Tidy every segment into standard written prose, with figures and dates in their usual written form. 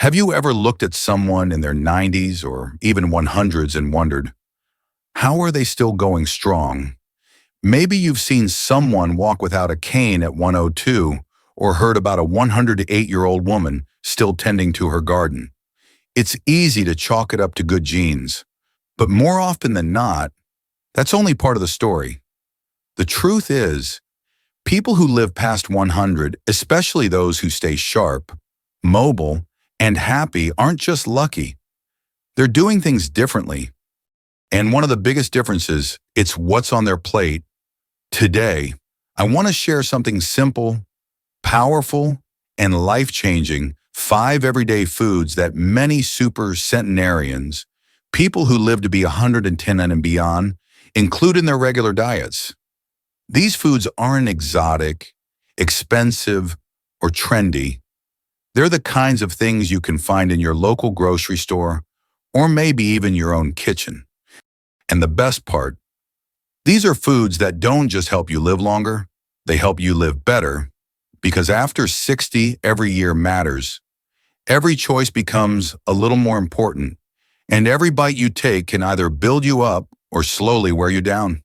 Have you ever looked at someone in their 90s or even 100s and wondered, how are they still going strong? Maybe you've seen someone walk without a cane at 102 or heard about a 108-year-old woman still tending to her garden. It's easy to chalk it up to good genes, but more often than not, that's only part of the story. The truth is, people who live past 100, especially those who stay sharp, mobile, and happy, aren't just lucky. They're doing things differently. And one of the biggest differences, it's what's on their plate. Today, I want to share something simple, powerful, and life-changing, 5 everyday foods that many supercentenarians, people who live to be 110 and beyond, include in their regular diets. These foods aren't exotic, expensive, or trendy. They're the kinds of things you can find in your local grocery store, or maybe even your own kitchen. And the best part, these are foods that don't just help you live longer, they help you live better, because after 60, every year matters. Every choice becomes a little more important, and every bite you take can either build you up or slowly wear you down.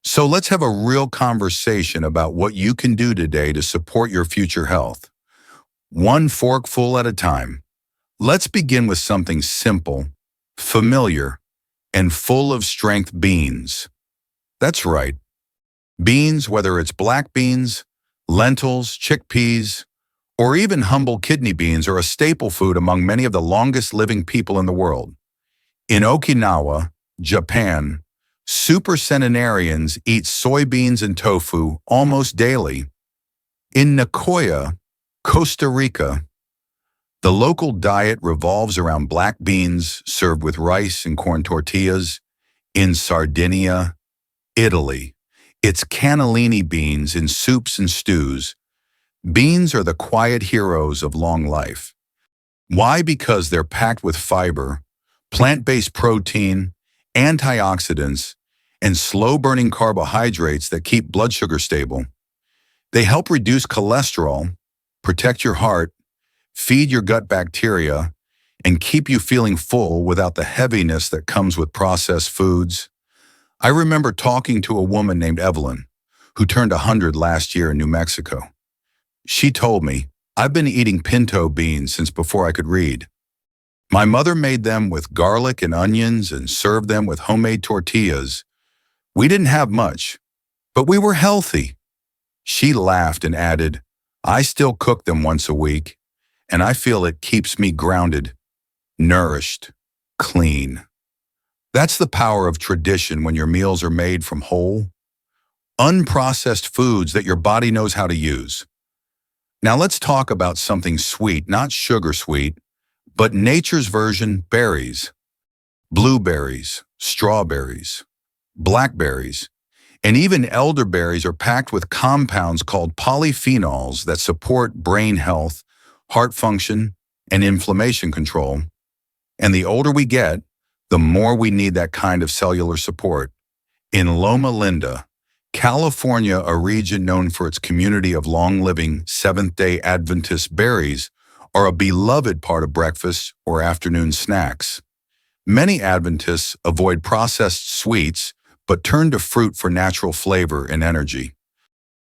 So let's have a real conversation about what you can do today to support your future health. One forkful at a time. Let's begin with something simple, familiar, and full of strength: beans. That's right. Beans, whether it's black beans, lentils, chickpeas, or even humble kidney beans, are a staple food among many of the longest living people in the world. In Okinawa, Japan, supercentenarians eat soybeans and tofu almost daily. In Nicoya, Costa Rica, the local diet revolves around black beans served with rice and corn tortillas. In Sardinia, Italy, it's cannellini beans in soups and stews. Beans are the quiet heroes of long life. Why? Because they're packed with fiber, plant-based protein, antioxidants, and slow-burning carbohydrates that keep blood sugar stable. They help reduce cholesterol, protect your heart, feed your gut bacteria, and keep you feeling full without the heaviness that comes with processed foods. I remember talking to a woman named Evelyn, who turned 100 last year in New Mexico. She told me, "I've been eating pinto beans since before I could read. My mother made them with garlic and onions and served them with homemade tortillas. We didn't have much, but we were healthy." She laughed and added, "I still cook them once a week, and I feel it keeps me grounded, nourished, clean." That's the power of tradition when your meals are made from whole, unprocessed foods that your body knows how to use. Now let's talk about something sweet, not sugar sweet, but nature's version: berries. Blueberries, strawberries, blackberries, and even elderberries are packed with compounds called polyphenols that support brain health, heart function, and inflammation control. And the older we get, the more we need that kind of cellular support. In Loma Linda, California, a region known for its community of long-living Seventh-day Adventist, berries are a beloved part of breakfast or afternoon snacks. Many Adventists avoid processed sweets but turn to fruit for natural flavor and energy.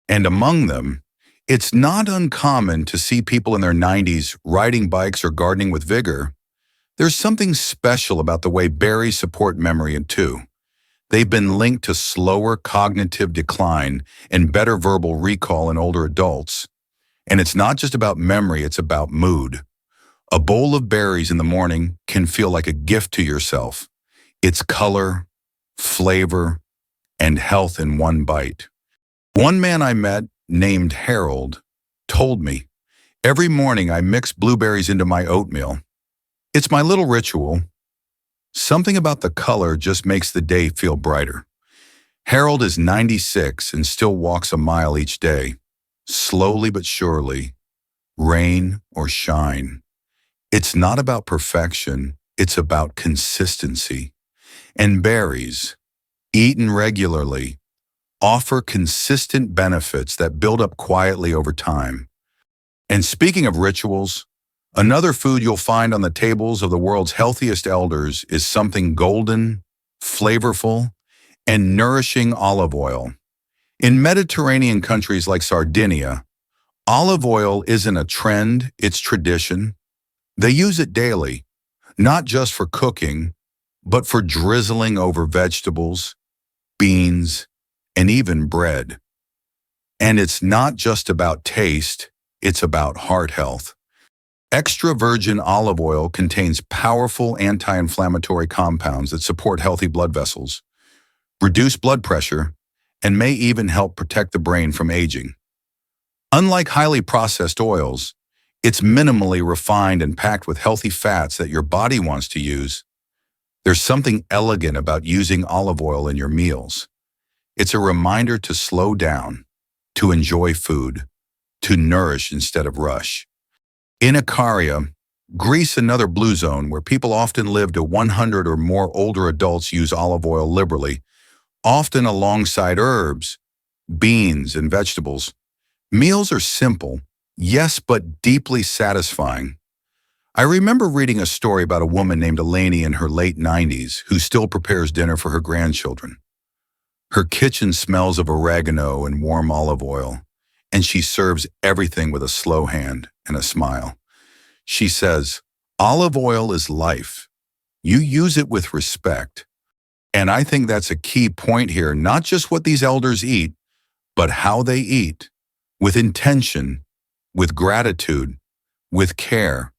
And among them, it's not uncommon to see people in their 90s riding bikes or gardening with vigor. There's something special about the way berries support memory too. They've been linked to slower cognitive decline and better verbal recall in older adults. And it's not just about memory, it's about mood. A bowl of berries in the morning can feel like a gift to yourself. It's color, flavor, and health in one bite. One man I met, named Harold, told me, "Every morning I mix blueberries into my oatmeal. It's my little ritual. Something about the color just makes the day feel brighter." Harold is 96 and still walks a mile each day, slowly but surely, rain or shine. It's not about perfection, it's about consistency. And berries, eaten regularly, offer consistent benefits that build up quietly over time. And speaking of rituals, Another food you'll find on the tables of the world's healthiest elders is something golden, flavorful, and nourishing olive oil. In Mediterranean countries like Sardinia, olive oil isn't a trend, it's tradition. They use it daily, not just for cooking, but for drizzling over vegetables, beans, and even bread. And it's not just about taste, it's about heart health. Extra virgin olive oil contains powerful anti-inflammatory compounds that support healthy blood vessels, reduce blood pressure, and may even help protect the brain from aging. Unlike highly processed oils, it's minimally refined and packed with healthy fats that your body wants to use. There's something elegant about using olive oil in your meals. It's a reminder to slow down, to enjoy food, to nourish instead of rush. In Ikaria, Greece, another blue zone where people often live to 100 or more, older adults use olive oil liberally, often alongside herbs, beans, and vegetables. Meals are simple, yes, but deeply satisfying. I remember reading a story about a woman named Eleni in her late 90s who still prepares dinner for her grandchildren. Her kitchen smells of oregano and warm olive oil, and she serves everything with a slow hand and a smile. She says, "Olive oil is life. You use it with respect." And I think that's a key point here, not just what these elders eat, but how they eat, with intention, with gratitude, with care.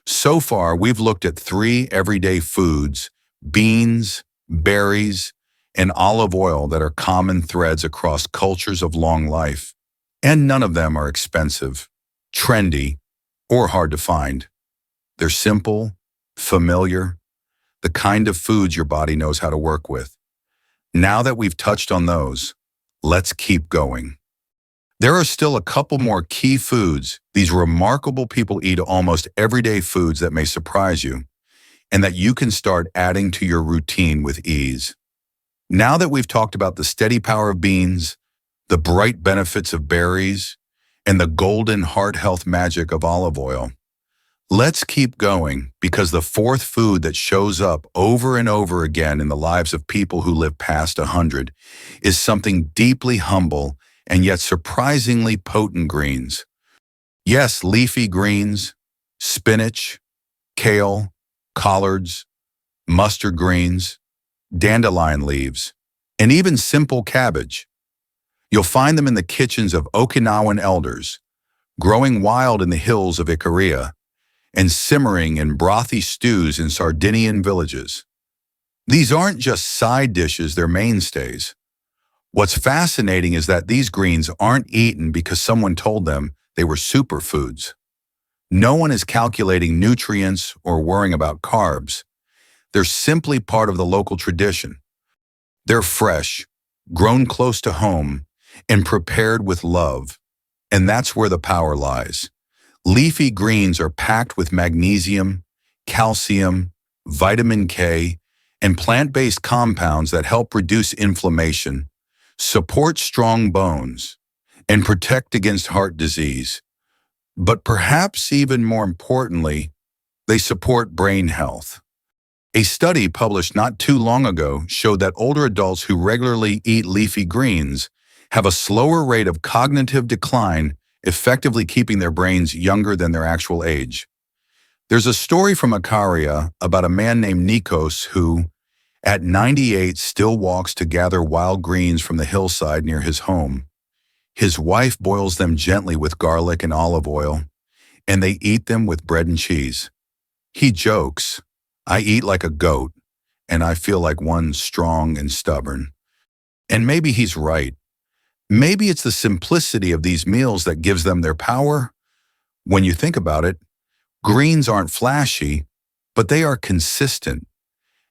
So far, we've looked at 3 everyday foods: beans, berries, and olive oil that are common threads across cultures of long life. And none of them are expensive, trendy, or hard to find. They're simple, familiar, the kind of foods your body knows how to work with. Now that we've touched on those, let's keep going. There are still a couple more key foods these remarkable people eat, almost everyday foods that may surprise you, and that you can start adding to your routine with ease. Now that we've talked about the steady power of beans, the bright benefits of berries, and the golden heart health magic of olive oil, let's keep going, because the fourth food that shows up over and over again in the lives of people who live past 100 is something deeply humble and yet surprisingly potent: greens. Yes, leafy greens, spinach, kale, collards, mustard greens, dandelion leaves, and even simple cabbage. You'll find them in the kitchens of Okinawan elders, growing wild in the hills of Ikaria, and simmering in brothy stews in Sardinian villages. These aren't just side dishes, they're mainstays. What's fascinating is that these greens aren't eaten because someone told them they were superfoods. No one is calculating nutrients or worrying about carbs. They're simply part of the local tradition. They're fresh, grown close to home, and prepared with love. And that's where the power lies. Leafy greens are packed with magnesium, calcium, vitamin K, and plant-based compounds that help reduce inflammation, support strong bones, and protect against heart disease. But perhaps even more importantly, they support brain health. A study published not too long ago showed that older adults who regularly eat leafy greens have a slower rate of cognitive decline, effectively keeping their brains younger than their actual age. There's a story from Ikaria about a man named Nikos who, at 98, still walks to gather wild greens from the hillside near his home. His wife boils them gently with garlic and olive oil, and they eat them with bread and cheese. He jokes, "I eat like a goat, and I feel like one strong and stubborn." And maybe he's right. Maybe it's the simplicity of these meals that gives them their power. When you think about it, greens aren't flashy, but they are consistent.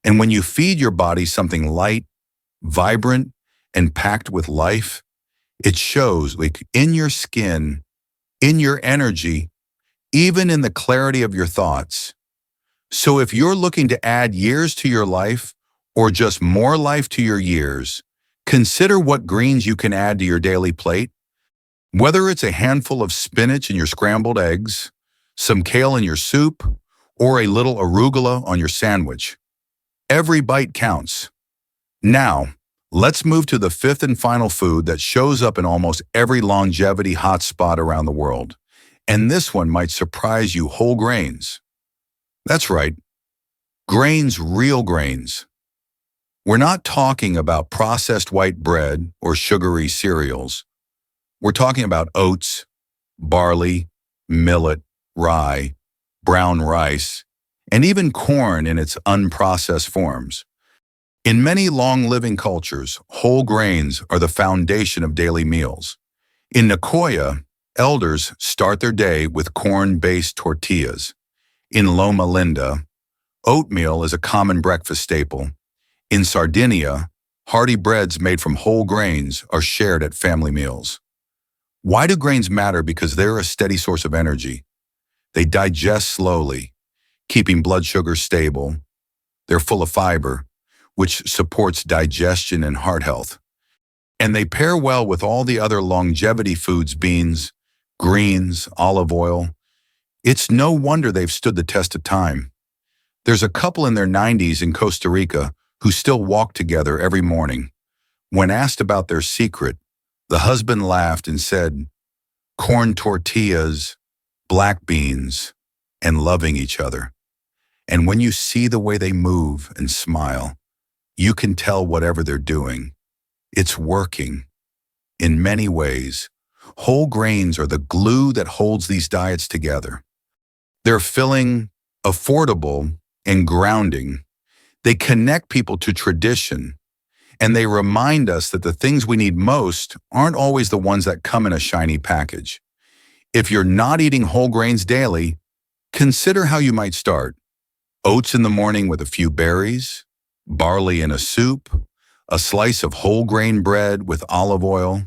And when you feed your body something light, vibrant, and packed with life, it shows, like, in your skin, in your energy, even in the clarity of your thoughts. So if you're looking to add years to your life, or just more life to your years, consider what greens you can add to your daily plate. Whether it's a handful of spinach in your scrambled eggs, some kale in your soup, or a little arugula on your sandwich. Every bite counts. Now, let's move to the fifth and final food that shows up in almost every longevity hotspot around the world. And this one might surprise you: whole grains. That's right, grains, real grains. We're not talking about processed white bread or sugary cereals. We're talking about oats, barley, millet, rye, brown rice, and even corn in its unprocessed forms. In many long-living cultures, whole grains are the foundation of daily meals. In Nicoya, elders start their day with corn-based tortillas. In Loma Linda, oatmeal is a common breakfast staple. In Sardinia, hearty breads made from whole grains are shared at family meals. Why do grains matter? Because they're a steady source of energy. They digest slowly, keeping blood sugar stable. They're full of fiber, which supports digestion and heart health. And they pair well with all the other longevity foods: beans, greens, olive oil. It's no wonder they've stood the test of time. There's a couple in their 90s in Costa Rica who still walk together every morning. When asked about their secret, the husband laughed and said, corn tortillas, black beans, and loving each other. And when you see the way they move and smile, you can tell whatever they're doing, it's working. In many ways, whole grains are the glue that holds these diets together. They're filling, affordable, and grounding. They connect people to tradition, and they remind us that the things we need most aren't always the ones that come in a shiny package. If you're not eating whole grains daily, consider how you might start. Oats in the morning with a few berries, barley in a soup, a slice of whole grain bread with olive oil.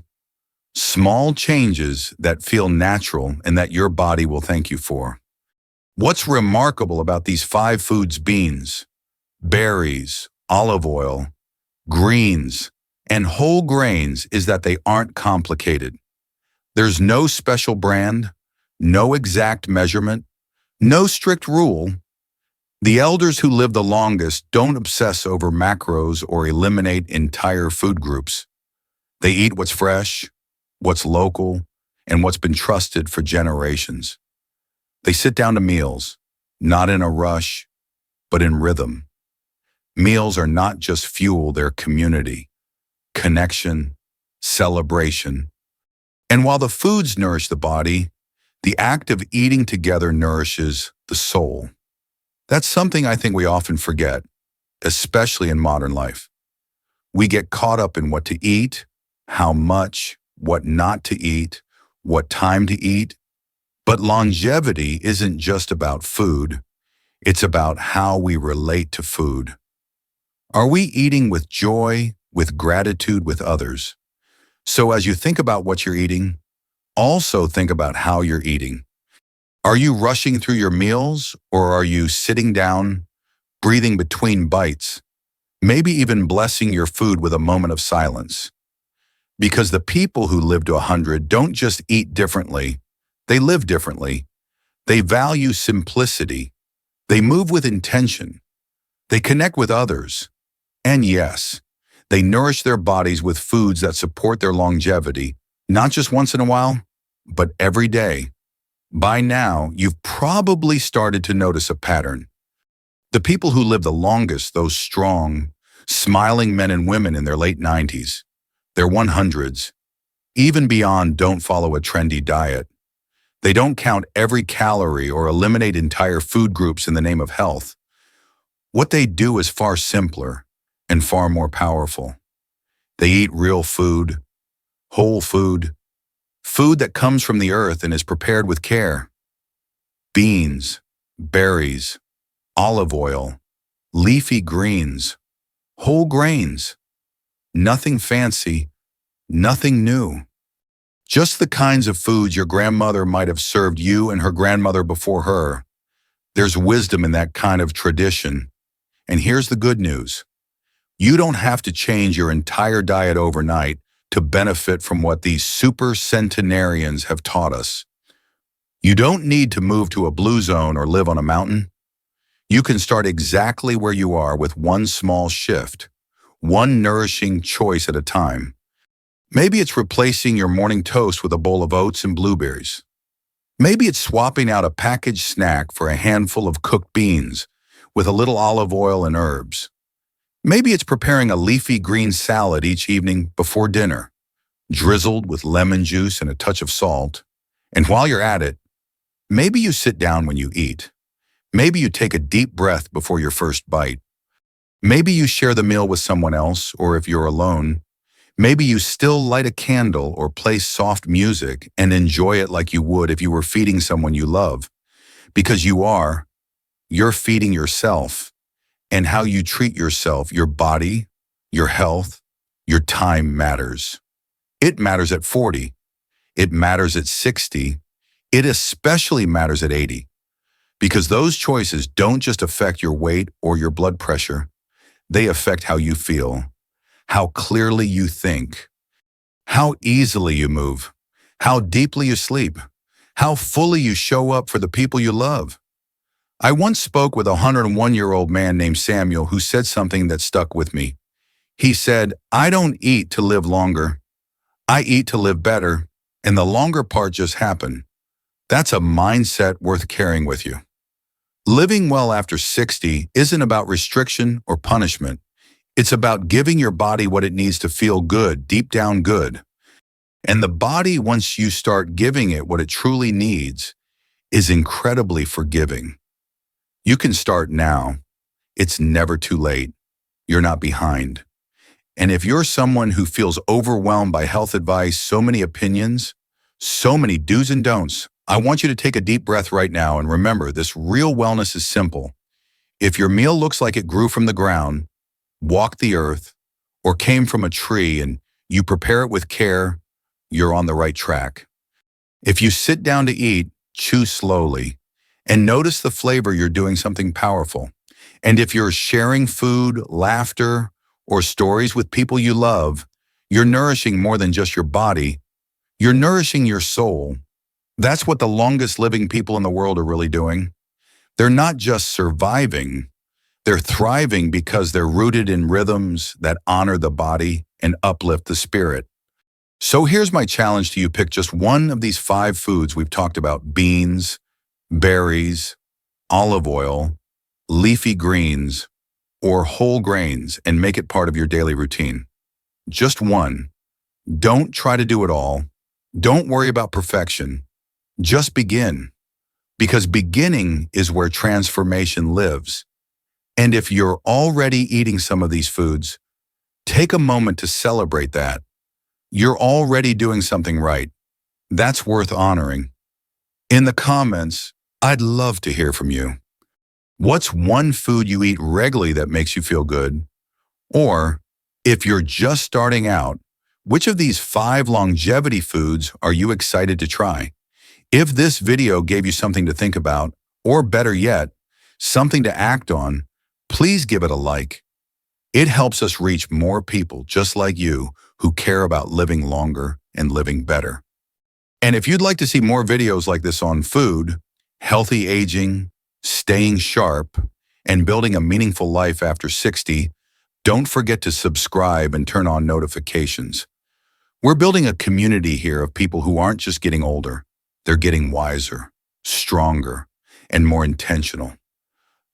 Small changes that feel natural and that your body will thank you for. What's remarkable about these 5 foods: beans, berries, olive oil, greens, and whole grains, is that they aren't complicated. There's no special brand, no exact measurement, no strict rule. The elders who live the longest don't obsess over macros or eliminate entire food groups. They eat what's fresh, what's local, and what's been trusted for generations. They sit down to meals, not in a rush, but in rhythm. Meals are not just fuel, they're community, connection, celebration. And while the foods nourish the body, the act of eating together nourishes the soul. That's something I think we often forget, especially in modern life. We get caught up in what to eat, how much, what not to eat, what time to eat. But longevity isn't just about food. It's about how we relate to food. Are we eating with joy, with gratitude, with others? So as you think about what you're eating, also think about how you're eating. Are you rushing through your meals, or are you sitting down, breathing between bites, maybe even blessing your food with a moment of silence? Because the people who live to 100 don't just eat differently, they live differently. They value simplicity. They move with intention. They connect with others. And yes, they nourish their bodies with foods that support their longevity, not just once in a while, but every day. By now, you've probably started to notice a pattern. The people who live the longest, those strong, smiling men and women in their late 90s, their 100s, even beyond, don't follow a trendy diet. They don't count every calorie or eliminate entire food groups in the name of health. What they do is far simpler and far more powerful. They eat real food, whole food, food that comes from the earth and is prepared with care. Beans, berries, olive oil, leafy greens, whole grains. Nothing fancy, nothing new. Just the kinds of foods your grandmother might have served you and her grandmother before her. There's wisdom in that kind of tradition. And here's the good news. You don't have to change your entire diet overnight to benefit from what these supercentenarians have taught us. You don't need to move to a blue zone or live on a mountain. You can start exactly where you are with one small shift, one nourishing choice at a time. Maybe it's replacing your morning toast with a bowl of oats and blueberries. Maybe it's swapping out a packaged snack for a handful of cooked beans with a little olive oil and herbs. Maybe it's preparing a leafy green salad each evening before dinner, drizzled with lemon juice and a touch of salt. And while you're at it, maybe you sit down when you eat. Maybe you take a deep breath before your first bite. Maybe you share the meal with someone else, or if you're alone, maybe you still light a candle or play soft music and enjoy it like you would if you were feeding someone you love. Because you're feeding yourself. And how you treat yourself, your body, your health, your time matters. It matters at 40. It matters at 60. It especially matters at 80. Because those choices don't just affect your weight or your blood pressure. They affect how you feel, how clearly you think, how easily you move, how deeply you sleep, how fully you show up for the people you love. I once spoke with a 101-year-old man named Samuel who said something that stuck with me. He said, "I don't eat to live longer. I eat to live better, and the longer part just happened." That's a mindset worth carrying with you. Living well after 60 isn't about restriction or punishment. It's about giving your body what it needs to feel good, deep down good. And the body, once you start giving it what it truly needs, is incredibly forgiving. You can start now. It's never too late. You're not behind. And if you're someone who feels overwhelmed by health advice, so many opinions, so many do's and don'ts, I want you to take a deep breath right now and remember this: real wellness is simple. If your meal looks like it grew from the ground, walked the earth, or came from a tree and you prepare it with care, you're on the right track. If you sit down to eat, chew slowly and notice the flavor, you're doing something powerful. And if you're sharing food, laughter, or stories with people you love, you're nourishing more than just your body. You're nourishing your soul. That's what the longest living people in the world are really doing. They're not just surviving, they're thriving because they're rooted in rhythms that honor the body and uplift the spirit. So here's my challenge to you: pick just one of these 5 foods we've talked about: beans, berries, olive oil, leafy greens, or whole grains, and make it part of your daily routine. Just one. Don't try to do it all. Don't worry about perfection. Just begin. Because beginning is where transformation lives. And if you're already eating some of these foods, take a moment to celebrate that. You're already doing something right. That's worth honoring. In the comments, I'd love to hear from you. What's one food you eat regularly that makes you feel good? Or, if you're just starting out, which of these 5 longevity foods are you excited to try? If this video gave you something to think about, or better yet, something to act on, please give it a like. It helps us reach more people just like you who care about living longer and living better. And if you'd like to see more videos like this on food, healthy aging, staying sharp, and building a meaningful life after 60, don't forget to subscribe and turn on notifications. We're building a community here of people who aren't just getting older. They're getting wiser, stronger, and more intentional.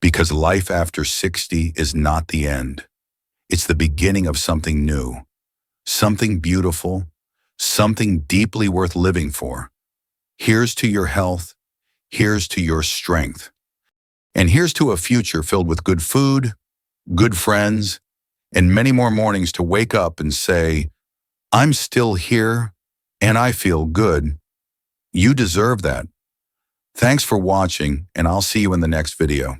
Because life after 60 is not the end. It's the beginning of something new, something beautiful, something deeply worth living for. Here's to your health. Here's to your strength. And here's to a future filled with good food, good friends, and many more mornings to wake up and say, "I'm still here and I feel good." You deserve that. Thanks for watching, and I'll see you in the next video.